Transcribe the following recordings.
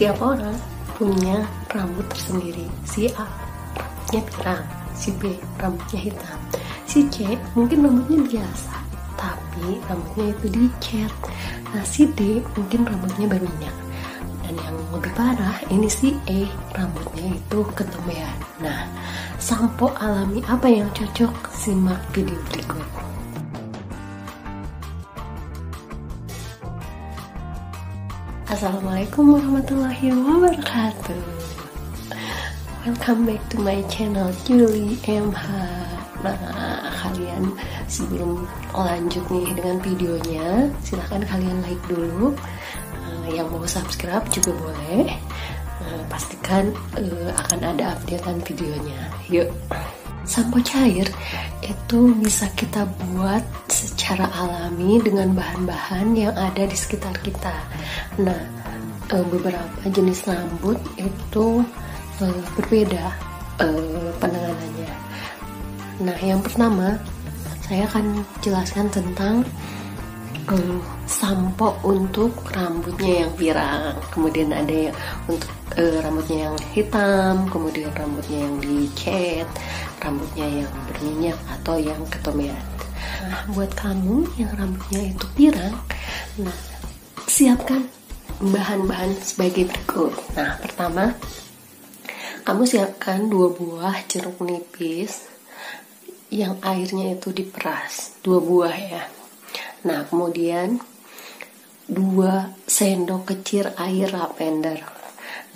Tiap orang punya rambut tersendiri. Si A rambutnya pirang, si B rambutnya hitam, si C mungkin rambutnya biasa tapi rambutnya itu dicet. Nah, si D mungkin rambutnya berminyak. Dan yang lebih parah, ini si E rambutnya itu ketombean. Nah, sampo alami apa yang cocok? Simak video berikut. Assalamualaikum warahmatullahi wabarakatuh. Welcome back to my channel Julie MH. Nah, kalian sebelum lanjut nih dengan videonya, silahkan kalian like dulu. Yang mau subscribe juga boleh. Pastikan akan ada updatean videonya. Yuk. Sampo cair itu bisa kita buat secara alami dengan bahan-bahan yang ada di sekitar kita. Nah, beberapa jenis rambut itu berbeda penanganannya. Nah, yang pertama saya akan jelaskan tentang sampo untuk rambutnya yang pirang, kemudian ada yang untuk rambutnya yang hitam, kemudian rambutnya yang dicet, rambutnya yang berminyak atau yang ketombean. Nah, buat kamu yang rambutnya itu pirang, nah siapkan bahan-bahan sebagai berikut. Nah, pertama kamu siapkan 2 buah jeruk nipis yang airnya itu diperas, 2 buah ya. Nah, kemudian 2 sendok kecil air lavender.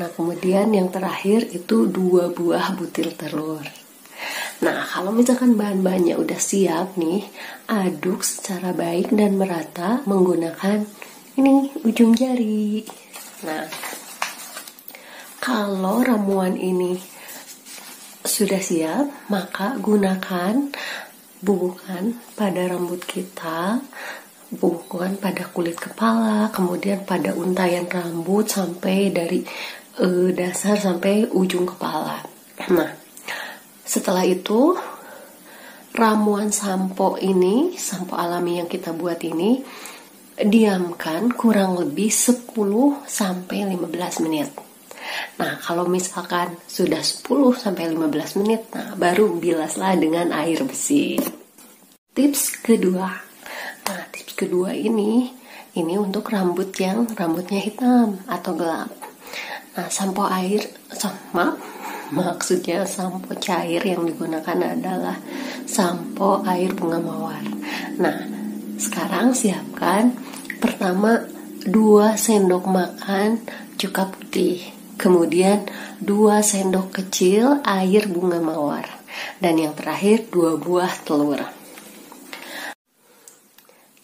Nah, kemudian yang terakhir itu 2 buah butir telur. Nah, kalau misalkan bahan-bahannya udah siap nih, aduk secara baik dan merata menggunakan ini ujung jari. Nah, kalau ramuan ini sudah siap, maka gunakan bubukan pada rambut kita, bubukan pada kulit kepala, kemudian pada untayan rambut sampai dari dasar sampai ujung kepala. Nah, setelah itu ramuan sampo ini, sampo alami yang kita buat ini, diamkan kurang lebih 10 sampai 15 menit. Nah, kalau misalkan sudah 10 sampai 15 menit, nah baru bilaslah dengan air bersih. Tips kedua. Nah, tips kedua ini untuk rambut yang rambutnya hitam atau gelap. Nah, maksudnya sampo cair yang digunakan adalah sampo air bunga mawar. Nah, sekarang siapkan pertama 2 sendok makan cuka putih, kemudian 2 sendok kecil air bunga mawar, dan yang terakhir 2 buah telur.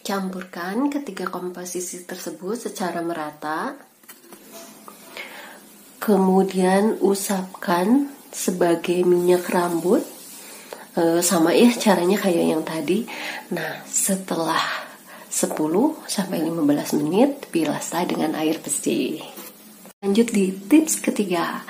Campurkan ketiga komposisi tersebut secara merata. Kemudian usapkan sebagai minyak rambut. Sama ya caranya kayak yang tadi. Nah, setelah 10 sampai 15 menit bilaslah dengan air bersih. Lanjut di tips ketiga.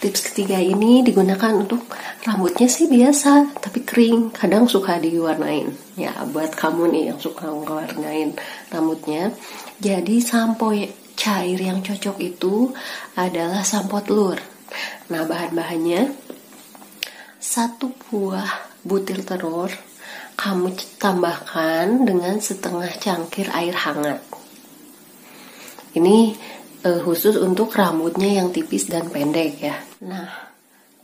Tips ketiga ini digunakan untuk rambutnya sih biasa tapi kering, kadang suka diwarnain. Ya, buat kamu nih yang suka ngewarnain rambutnya, jadi sampo cair yang cocok itu adalah sampo telur. Nah, bahan-bahannya 1 buah butir telur kamu tambahkan dengan setengah cangkir air hangat. Ini khusus untuk rambutnya yang tipis dan pendek ya. Nah,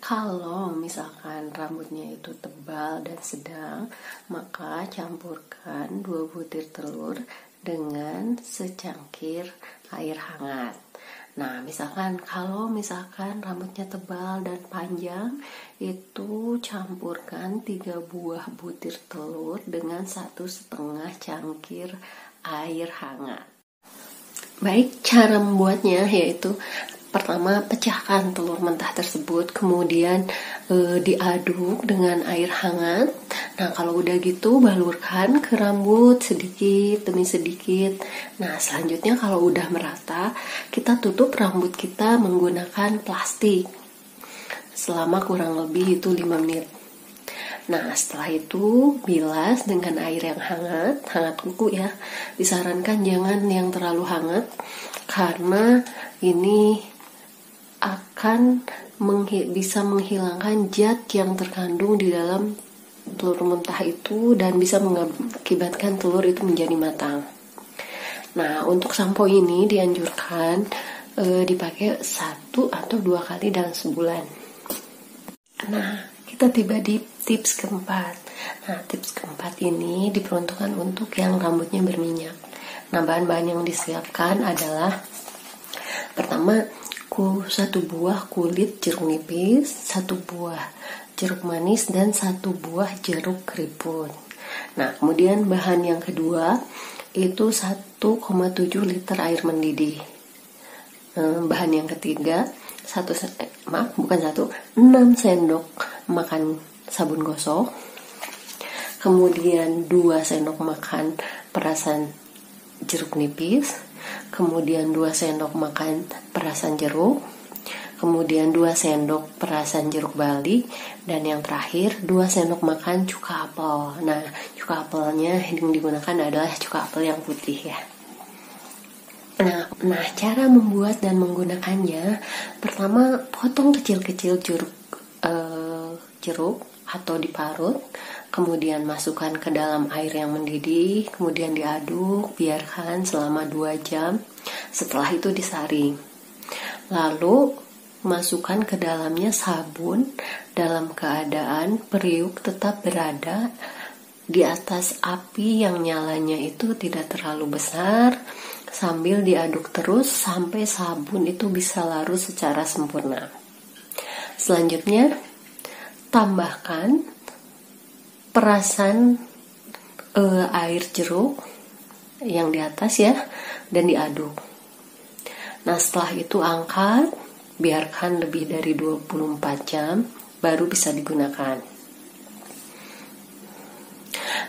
kalau misalkan rambutnya itu tebal dan sedang, maka campurkan 2 butir telur dengan secangkir air hangat. Nah, kalau misalkan rambutnya tebal dan panjang, itu campurkan 3 buah butir telur dengan 1,5 cangkir air hangat. Baik, cara membuatnya yaitu pertama pecahkan telur mentah tersebut, kemudian diaduk dengan air hangat. Nah, kalau udah gitu balurkan ke rambut sedikit demi sedikit. Nah, selanjutnya kalau udah merata, kita tutup rambut kita menggunakan plastik selama kurang lebih itu 5 menit. Nah, setelah itu bilas dengan air yang hangat kuku ya. Disarankan jangan yang terlalu hangat karena ini akan bisa menghilangkan zat yang terkandung di dalam telur mentah itu dan bisa mengakibatkan telur itu menjadi matang. Nah, untuk sampo ini dianjurkan dipakai 1 atau 2 kali dalam sebulan. Nah, kita tiba di tips keempat. Nah, tips keempat ini diperuntukkan untuk yang rambutnya berminyak. Nah, bahan-bahan yang disiapkan adalah pertama, 1 buah kulit jeruk nipis, 1 buah jeruk manis, dan 1 buah jeruk keriput. Nah, kemudian bahan yang kedua itu 1,7 liter air mendidih. Bahan yang ketiga 6 sendok makan sabun gosok, kemudian 2 sendok makan perasan jeruk nipis, kemudian 2 sendok makan perasan jeruk, kemudian 2 sendok perasan jeruk bali, dan yang terakhir 2 sendok makan cuka apel. Nah, cuka apelnya yang digunakan adalah cuka apel yang putih ya. Nah, cara membuat dan menggunakannya, pertama potong kecil-kecil jeruk atau diparut, kemudian masukkan ke dalam air yang mendidih, kemudian diaduk, biarkan selama 2 jam. Setelah itu disaring. Lalu masukkan ke dalamnya sabun dalam keadaan periuk tetap berada di atas api yang nyalanya itu tidak terlalu besar, sambil diaduk terus sampai sabun itu bisa larut secara sempurna. Selanjutnya, tambahkan perasan air jeruk yang di atas ya, dan diaduk. Nah, setelah itu angkat, biarkan lebih dari 24 jam baru bisa digunakan.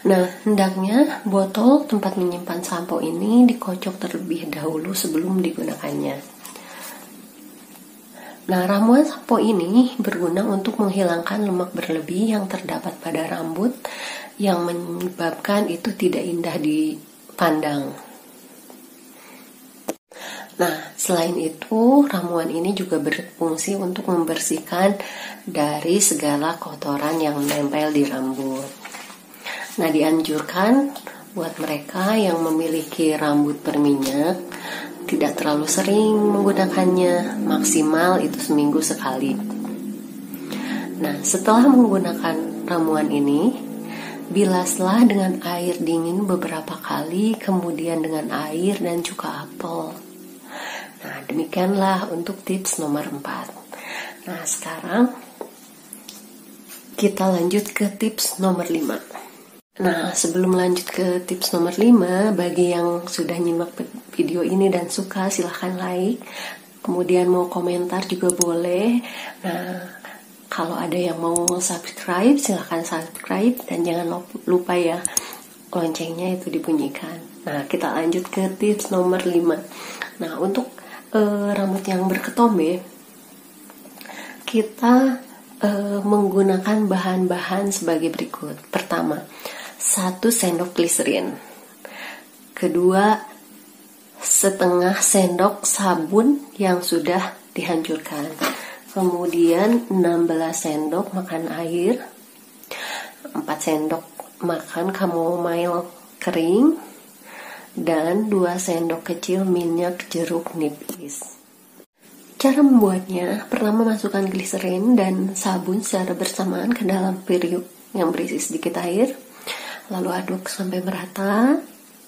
Nah, hendaknya botol tempat menyimpan sampo ini dikocok terlebih dahulu sebelum digunakannya. Nah, ramuan sampo ini berguna untuk menghilangkan lemak berlebih yang terdapat pada rambut yang menyebabkan itu tidak indah dipandang. Nah, selain itu, ramuan ini juga berfungsi untuk membersihkan dari segala kotoran yang menempel di rambut. Nah, dianjurkan buat mereka yang memiliki rambut berminyak tidak terlalu sering menggunakannya, maksimal itu seminggu sekali. Nah, setelah menggunakan ramuan ini, bilaslah dengan air dingin beberapa kali, kemudian dengan air dan cuka apel. Nah, demikianlah untuk tips nomor 4. Nah, sekarang kita lanjut ke tips nomor 5. Nah, sebelum lanjut ke tips nomor 5, bagi yang sudah nyimak video ini dan suka, silahkan like. Kemudian mau komentar juga boleh. Nah, kalau ada yang mau subscribe, silahkan subscribe. Dan jangan lupa ya, loncengnya itu dibunyikan. Nah, kita lanjut ke tips nomor 5. Nah, untuk rambut yang berketombe, kita menggunakan bahan-bahan sebagai berikut. Pertama, 1 sendok gliserin. Kedua, setengah sendok sabun yang sudah dihancurkan. Kemudian 16 sendok makan air, 4 sendok makan chamomile kering, dan 2 sendok kecil minyak jeruk nipis. Cara membuatnya, pertama masukkan gliserin dan sabun secara bersamaan ke dalam periuk yang berisi sedikit air, lalu aduk sampai merata.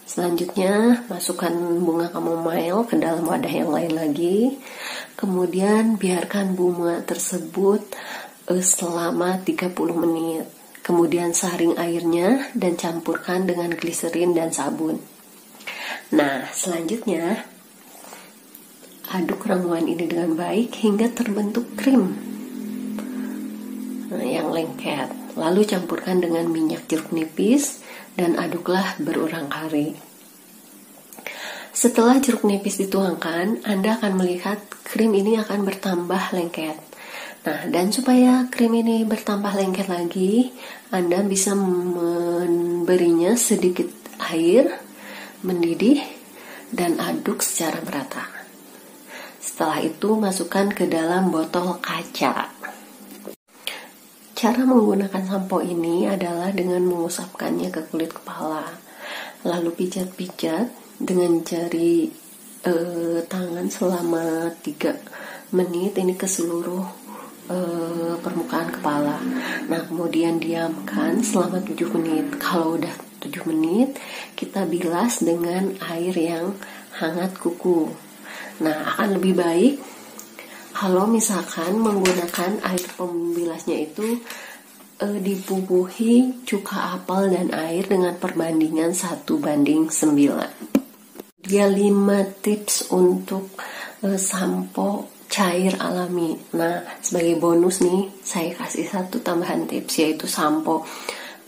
Selanjutnya, masukkan bunga chamomile ke dalam wadah yang lain lagi. Kemudian biarkan bunga tersebut selama 30 menit. Kemudian saring airnya dan campurkan dengan gliserin dan sabun. Nah, selanjutnya aduk ramuan ini dengan baik hingga terbentuk krim yang lengket. Lalu campurkan dengan minyak jeruk nipis dan aduklah berulang kali. Setelah jeruk nipis dituangkan, Anda akan melihat krim ini akan bertambah lengket. Nah, dan supaya krim ini bertambah lengket lagi, Anda bisa memberinya sedikit air mendidih dan aduk secara merata. Setelah itu masukkan ke dalam botol kaca. Cara menggunakan sampo ini adalah dengan mengusapkannya ke kulit kepala, lalu pijat-pijat dengan jari tangan selama 3 menit ini ke seluruh permukaan kepala. Nah, kemudian diamkan selama 7 menit. Kalau udah 7 menit, kita bilas dengan air yang hangat kuku. Nah, akan lebih baik kalau misalkan menggunakan air pembilasnya itu dibubuhi cuka apel dan air dengan perbandingan 1:9. Dia 5 tips untuk sampo cair alami. Nah, sebagai bonus nih, saya kasih 1 tambahan tips, yaitu sampo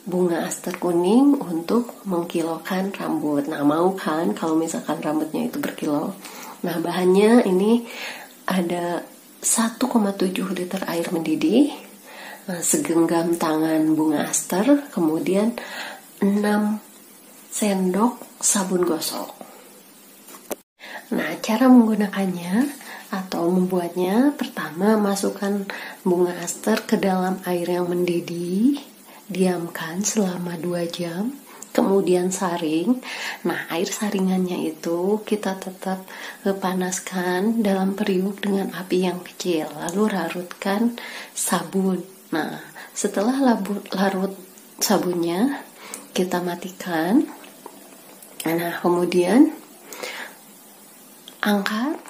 bunga aster kuning untuk mengkilokan rambut. Nah, mau kan kalau misalkan rambutnya itu berkilo? Nah, bahannya ini ada 1,7 liter air mendidih, segenggam tangan bunga aster, kemudian 6 sendok sabun gosok. Nah, cara menggunakannya atau membuatnya, pertama masukkan bunga aster ke dalam air yang mendidih, diamkan selama 2 jam, kemudian saring. Nah, air saringannya itu kita tetap panaskan dalam periuk dengan api yang kecil, lalu larutkan sabun. Nah, setelah larut sabunnya, kita matikan. Nah, kemudian angkat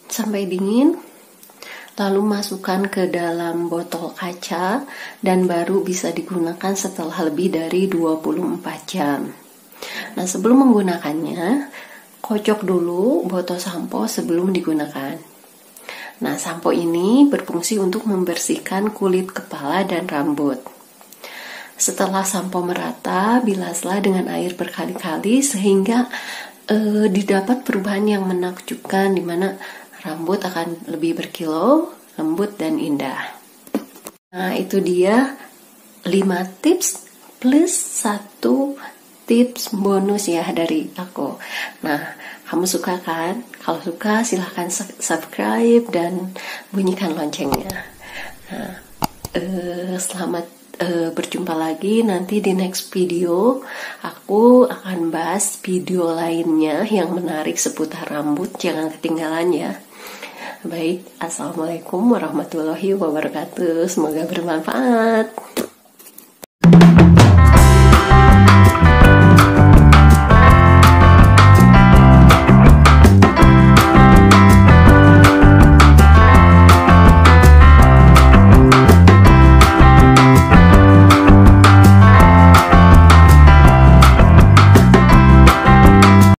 sampai dingin, lalu masukkan ke dalam botol kaca dan baru bisa digunakan setelah lebih dari 24 jam. Nah, sebelum menggunakannya, kocok dulu botol sampo sebelum digunakan. Nah, sampo ini berfungsi untuk membersihkan kulit kepala dan rambut. Setelah sampo merata, bilaslah dengan air berkali-kali sehingga didapat perubahan yang menakjubkan, di mana rambut akan lebih berkilau, lembut, dan indah. Nah, itu dia 5 tips plus 1 tips bonus ya dari aku. Nah, kamu suka kan? Kalau suka silahkan subscribe dan bunyikan loncengnya. Nah, selamat berjumpa lagi nanti di next video. Aku akan bahas video lainnya yang menarik seputar rambut. Jangan ketinggalan ya. Baik, assalamualaikum warahmatullahi wabarakatuh. Semoga bermanfaat.